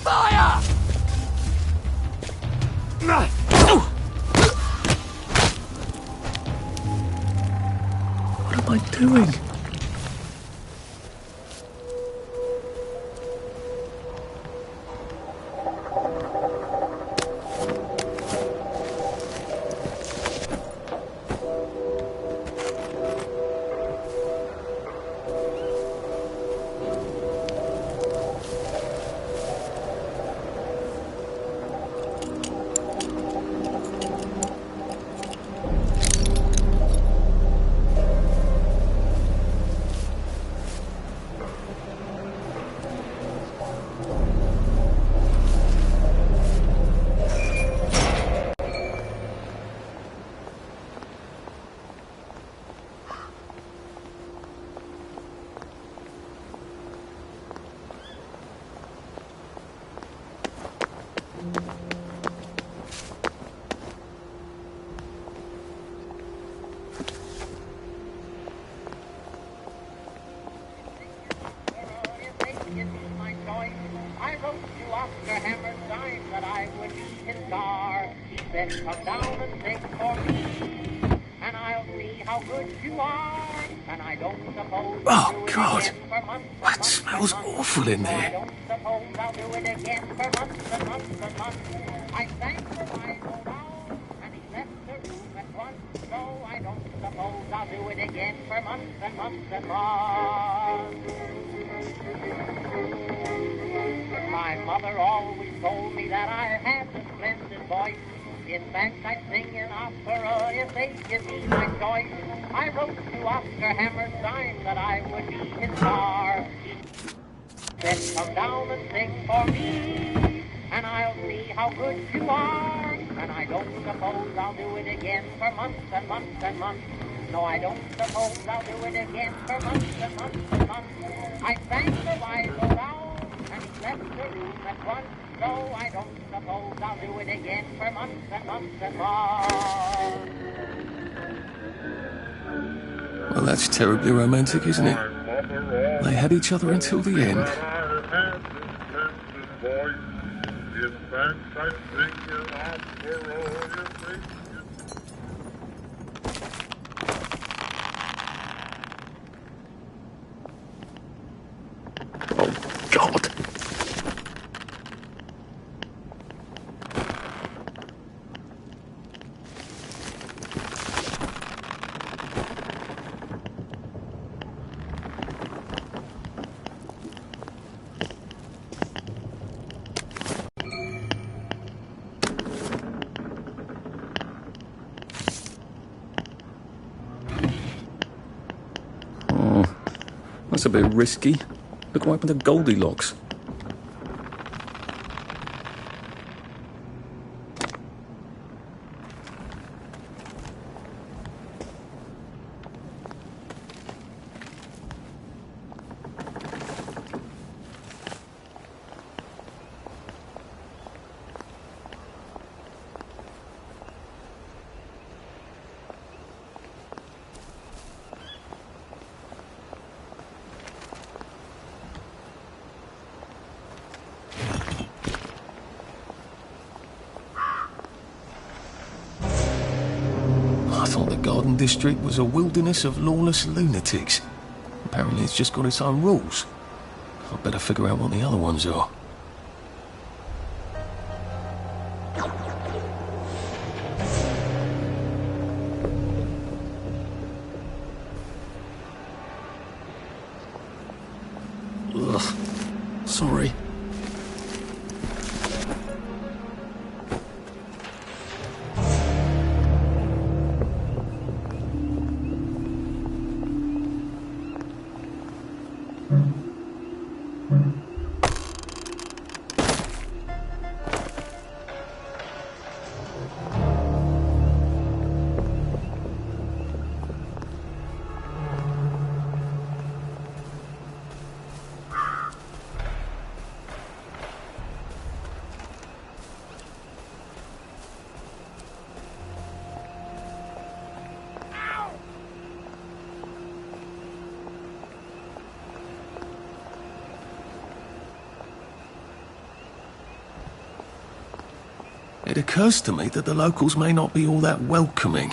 Fire! What am I doing? Come down and sing for me, and I'll see how good you are. And I don't suppose Oh, I'll do God. it again for months and That months smells and months. awful in No, I there. don't suppose I'll do it again for months and months and months. I sang for my old owl, and he left the room at once. So I don't suppose I'll do it again for months and months and months. My mother always told me that I had a splendid voice. In fact, I'd sing an opera if they'd give me my choice. I wrote to Oscar Hammerstein that I would be his star. He said, come down and sing for me, and I'll see how good you are. And I don't suppose I'll do it again for months and months and months. No, I don't suppose I'll do it again for months and months and months. I sang the wise old owl, and he left the room at once. So I don't suppose I'll do it again for months and months and months. Well, that's terribly romantic, isn't it? They had each other until the end. Oh, God. That's a bit risky. Look what happened to Goldilocks. I thought the Garden District was a wilderness of lawless lunatics. Apparently it's just got its own rules. I'd better figure out what the other ones are. Ugh. Sorry. It occurs to me that the locals may not be all that welcoming.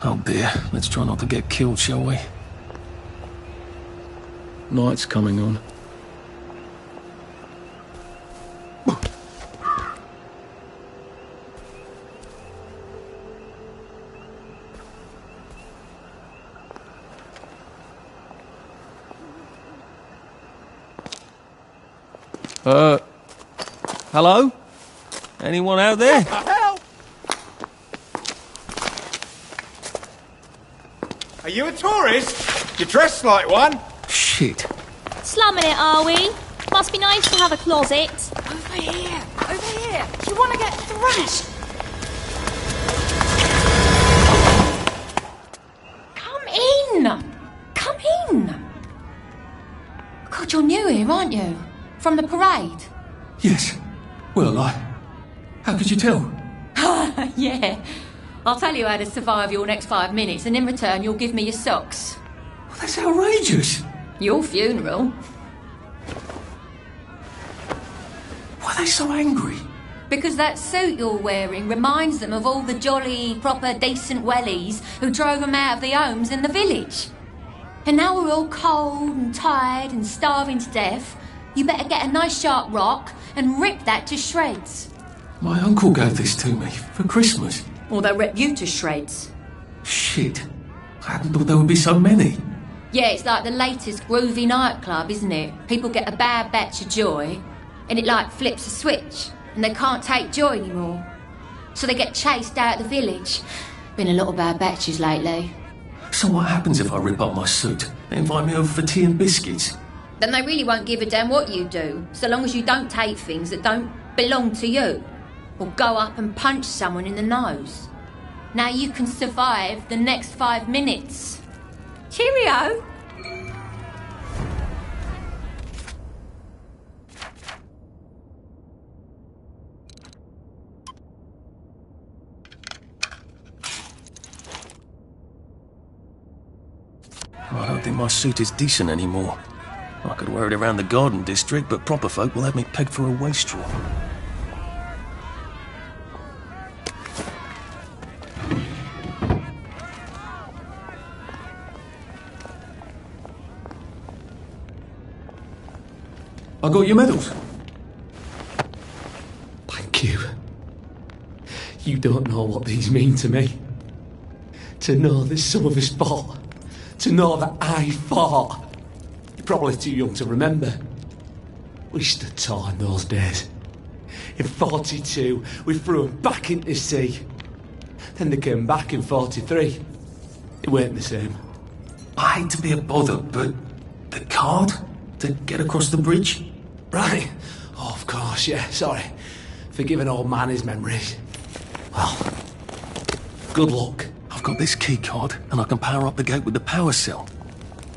Oh dear, let's try not to get killed, shall we? Night's coming on. Hello? Anyone out there? Help! Are you a tourist? You're dressed like one. Shit. Slumming it, are we? Must be nice to have a closet. Over here! Over here! Do you want to get thrashed? Come in! Come in! God, you're new here, aren't you? From the parade? Yes. Well, how could you tell? Yeah. I'll tell you how to survive your next 5 minutes, and in return you'll give me your socks. Well, that's outrageous. Your funeral? Why are they so angry? Because that suit you're wearing reminds them of all the jolly, proper, decent wellies who drove them out of their homes in the village. And now we're all cold and tired and starving to death. You better get a nice sharp rock and rip that to shreds. My uncle gave this to me for Christmas. Or they'll rip you to shreds. Shit. I hadn't thought there would be so many. Yeah, it's like the latest groovy nightclub, isn't it? People get a bad batch of joy, and it like flips a switch, and they can't take joy anymore. So they get chased out of the village. Been a lot of bad batches lately. So what happens if I rip up my suit? They invite me over for tea and biscuits. Then they really won't give a damn what you do, so long as you don't take things that don't belong to you. Or go up and punch someone in the nose. Now you can survive the next 5 minutes. Cheerio! I don't think my suit is decent anymore. I could wear it around the garden district, but proper folk will have me pegged for a wastrel. I got your medals. Thank you. You don't know what these mean to me. To know that some of us fought. To know that I fought. You're probably too young to remember. We stood tall in those days. In 42, we threw them back into the sea. Then they came back in 43. It weren't the same. I hate to be a bother, but the card to get across the bridge? Right. Oh, of course, yeah, sorry. Forgive an old man his memories. Well, good luck. I've got this key card, and I can power up the gate with the power cell.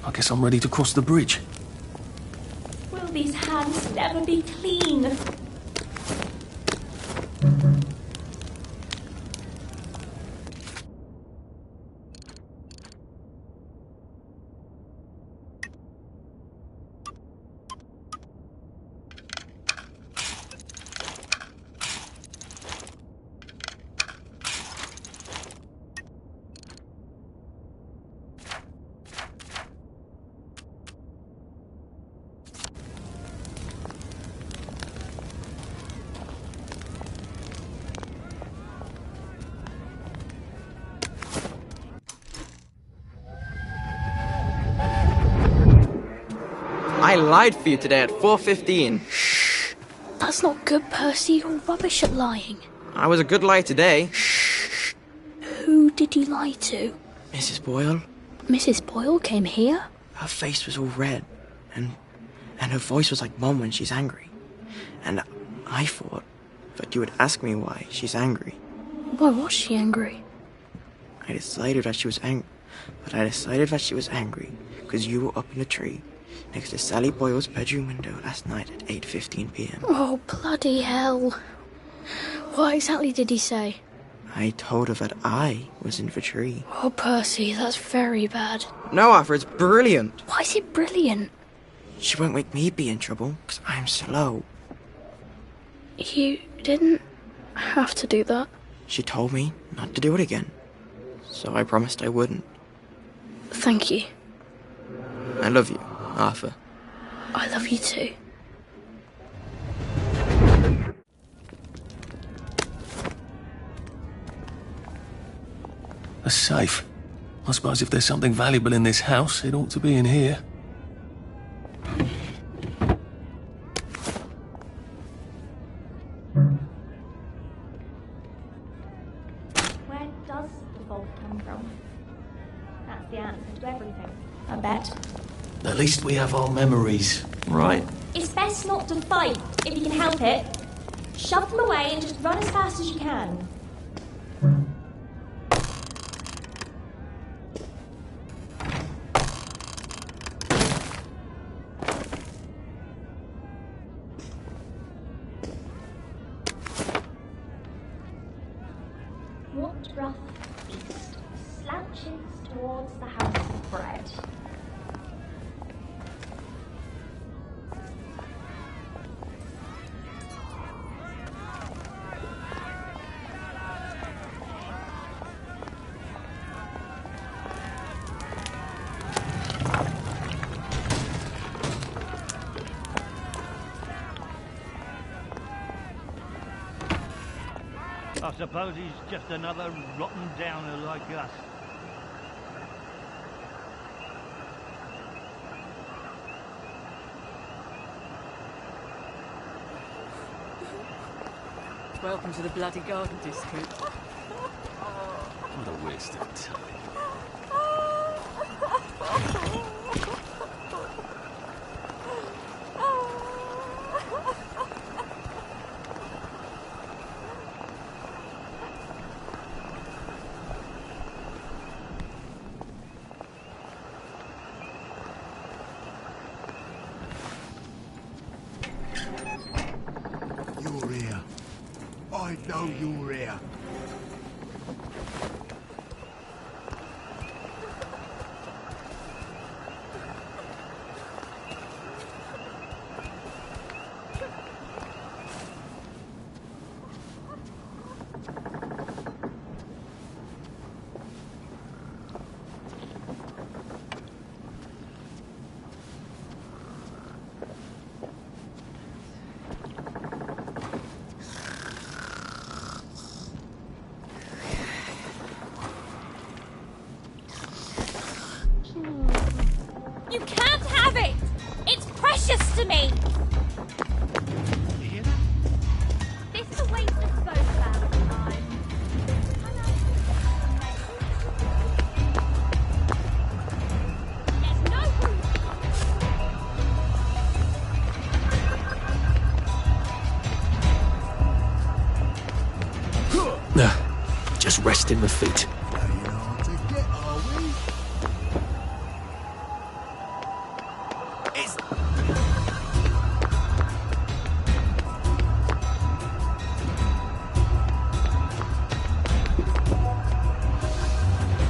I guess I'm ready to cross the bridge. Will these hands never be clean? I lied for you today at 4:15. That's not good, Percy. You're rubbish at lying. I was a good liar today. Who did you lie to? Mrs. Boyle, Mrs. Boyle came here? her face was all red, and her voice was like Mum when she's angry. And I thought that you would ask me why she's angry. Why was she angry? I decided that she was angry because you were up in a tree next to Sally Boyle's bedroom window last night at 8:15 p.m. Oh, bloody hell. What exactly did he say? I told her that I was in the tree. Oh, Percy, that's very bad. No, Arthur, it's brilliant. Why is it brilliant? She won't make me be in trouble because I'm slow. You didn't I have to do that. She told me not to do it again, so I promised I wouldn't. Thank you. I love you, Arthur. I love you too. A safe. I suppose if there's something valuable in this house, it ought to be in here. Where does the fog come from? That's the answer to everything, I bet. At least we have our memories, right? It's best not to fight, if you can help it. Shove them away and just run as fast as you can. What rough beast slouches towards the house of bread? I suppose he's just another rotten downer like us. Welcome to the bloody Garden District. What a waste of time. You're here. I know you're here. You can't have it! It's precious to me! This is a waste of both of our time. There's no room. Just resting my feet. Playing hard to get, are we? It's...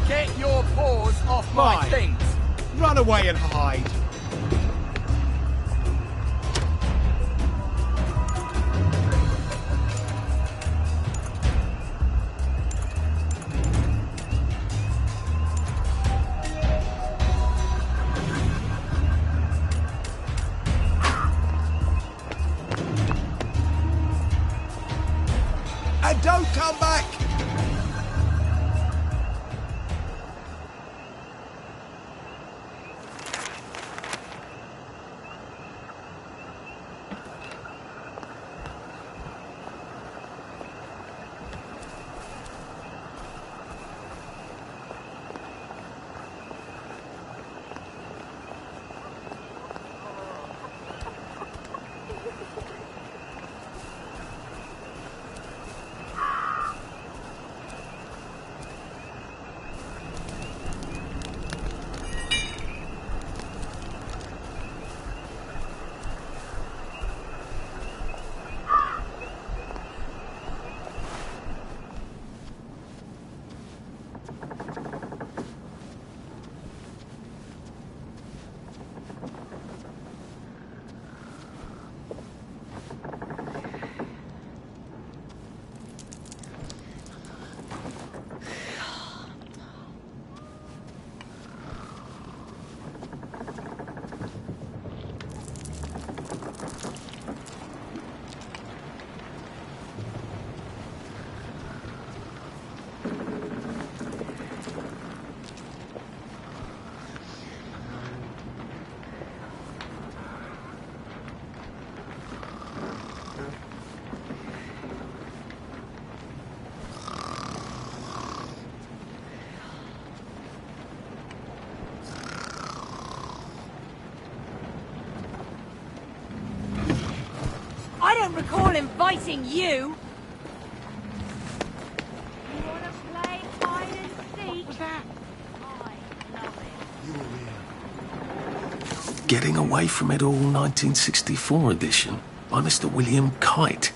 Get your paws off my things! Run away and hide. And don't come back! I don't recall inviting you. You want to play hide and seek? What's that? I love it. Getting Away from It All 1964 edition by Mr. William Kite.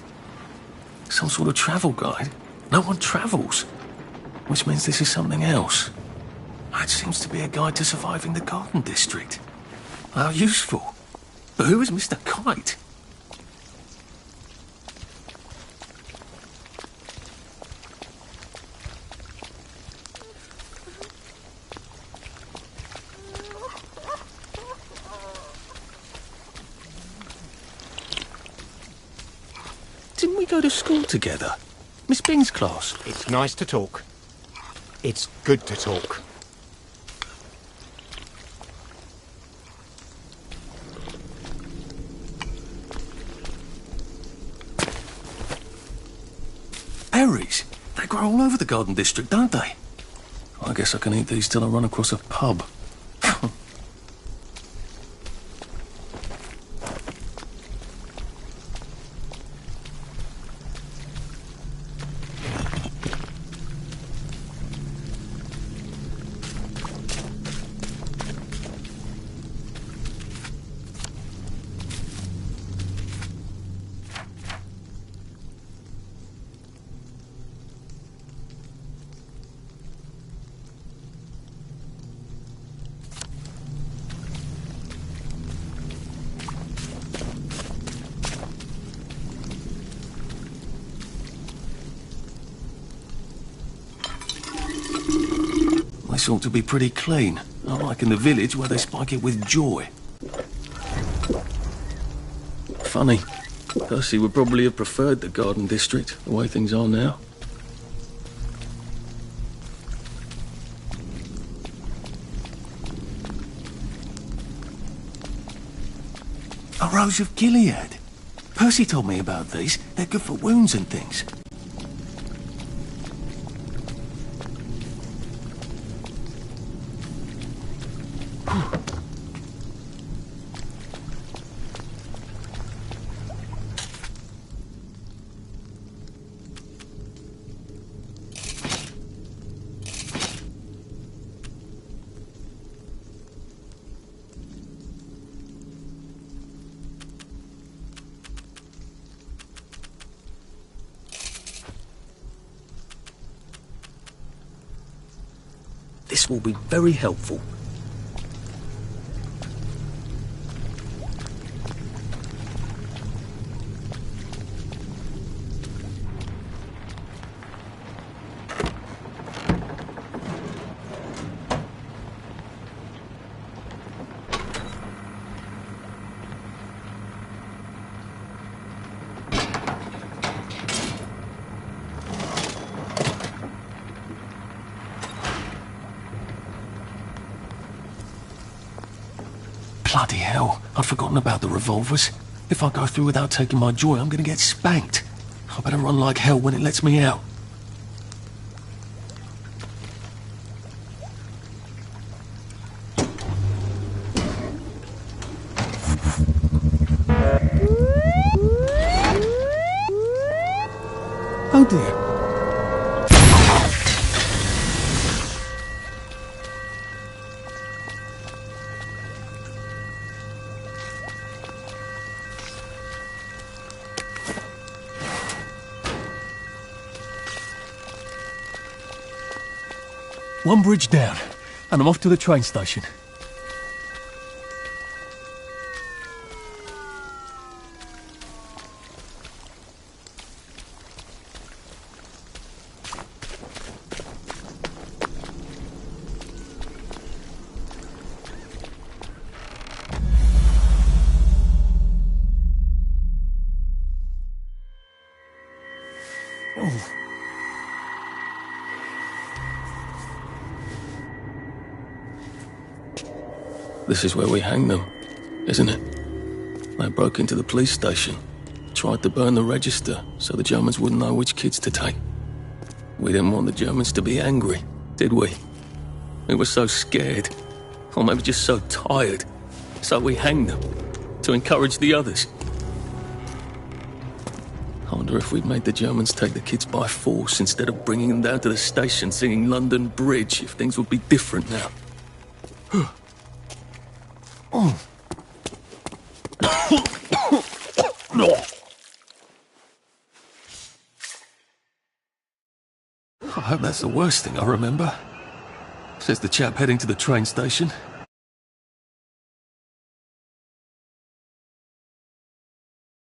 Some sort of travel guide. No one travels. Which means this is something else. It seems to be a guide to surviving the Garden District. How useful. But who is Mr. Kite? Didn't we go to school together? Miss Bing's class. It's nice to talk. It's good to talk. Berries? They grow all over the Garden District, don't they? I guess I can eat these till I run across a pub. This ought to be pretty clean, unlike in the village where they spike it with joy. Funny. Percy would probably have preferred the Garden District, the way things are now. A Rose of Gilead. Percy told me about these. They're good for wounds and things. This will be very helpful. Bloody hell, I'd forgotten about the revolvers. If I go through without taking my joy, I'm gonna get spanked. I better run like hell when it lets me out. Oh dear. One bridge down, and I'm off to the train station. This is where we hang them, isn't it? They broke into the police station, tried to burn the register so the Germans wouldn't know which kids to take. We didn't want the Germans to be angry, did we? We were so scared, or maybe just so tired, so we hanged them to encourage the others. I wonder if we'd made the Germans take the kids by force instead of bringing them down to the station singing London Bridge, if things would be different now. I hope that's the worst thing I remember, says the chap heading to the train station.